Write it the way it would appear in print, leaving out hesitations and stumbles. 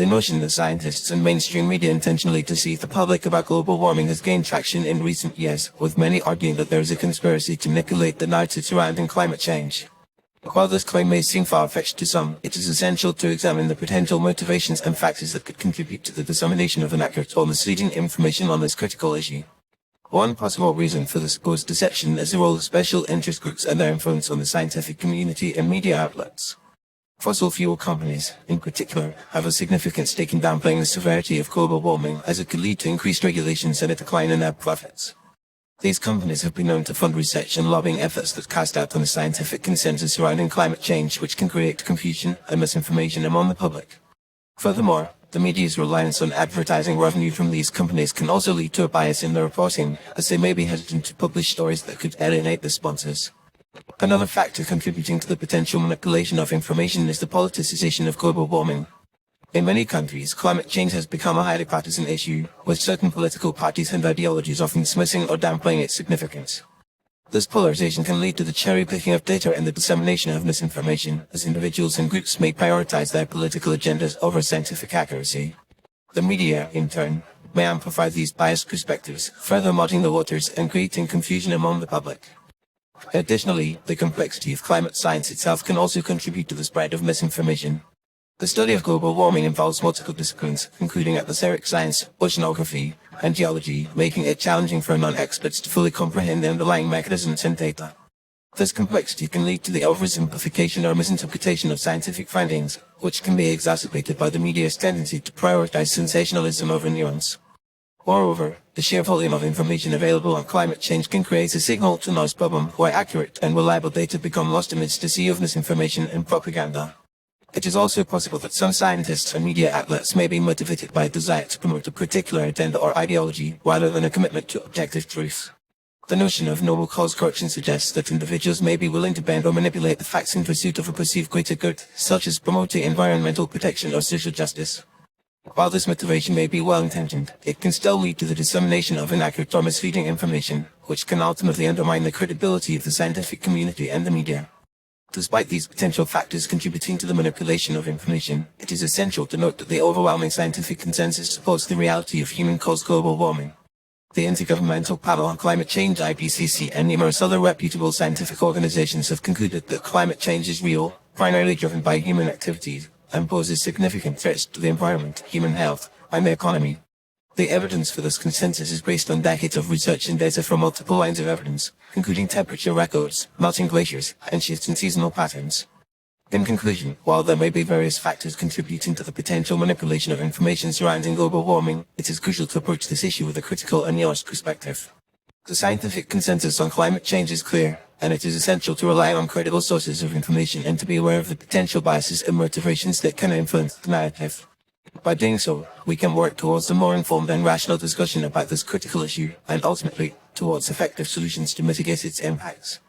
The notion that scientists and mainstream media intentionally deceive the public about global warming has gained traction in recent years, with many arguing that there is a conspiracy to manipulate the narrative surrounding climate change. While this claim may seem far-fetched to some, it is essential to examine the potential motivations and factors that could contribute to the dissemination of inaccurate or misleading information on this critical issue. One possible reason for the supposed deception is the role of special interest groups and their influence on the scientific community and media outlets. Fossil fuel companies, in particular, have a significant stake in downplaying the severity of global warming, as it could lead to increased regulations and a decline in their profits. These companies have been known to fund research and lobbying efforts that cast doubt on the scientific consensus surrounding climate change, which can create confusion and misinformation among the public. Furthermore, the media's reliance on advertising revenue from these companies can also lead to a bias in their reporting, as they may be hesitant to publish stories that could alienate the sponsors. Another factor contributing to the potential manipulation of information is the politicization of global warming. In many countries, climate change has become a highly partisan issue, with certain political parties and ideologies often dismissing or downplaying its significance. This polarization can lead to the cherry-picking of data and the dissemination of misinformation, as individuals and groups may prioritize their political agendas over scientific accuracy. The media, in turn, may amplify these biased perspectives, further muddying the waters and creating confusion among the public. Additionally, the complexity of climate science itself can also contribute to the spread of misinformation. The study of global warming involves multiple disciplines, including atmospheric science, oceanography, and geology, making it challenging for non-experts to fully comprehend the underlying mechanisms and data. This complexity can lead to the oversimplification or misinterpretation of scientific findings, which can be exacerbated by the media's tendency to prioritize sensationalism over nuance. Moreover, the sheer volume of information available on climate change can create a signal-to-noise problem where accurate and reliable data become lost amidst a sea of misinformation and propaganda. It is also possible that some scientists and media outlets may be motivated by a desire to promote a particular agenda or ideology rather than a commitment to objective truth. The notion of noble cause corruption suggests that individuals may be willing to bend or manipulate the facts in pursuit of a perceived greater good, such as promoting environmental protection or social justice. While this motivation may be well-intentioned, it can still lead to the dissemination of inaccurate or misleading information, which can ultimately undermine the credibility of the scientific community and the media. Despite these potential factors contributing to the manipulation of information, it is essential to note that the overwhelming scientific consensus supports the reality of human-caused global warming. The Intergovernmental Panel on Climate Change (IPCC) and numerous other reputable scientific organizations have concluded that climate change is real, primarily driven by human activities, and poses significant threats to the environment, human health, and the economy. The evidence for this consensus is based on decades of research and data from multiple lines of evidence, including temperature records, melting glaciers, and shifts in seasonal patterns. In conclusion, while there may be various factors contributing to the potential manipulation of information surrounding global warming, it is crucial to approach this issue with a critical and nuanced perspective. The scientific consensus on climate change is clear, and it is essential to rely on credible sources of information and to be aware of the potential biases and motivations that can influence the narrative. By doing so, we can work towards a more informed and rational discussion about this critical issue, and ultimately, towards effective solutions to mitigate its impacts.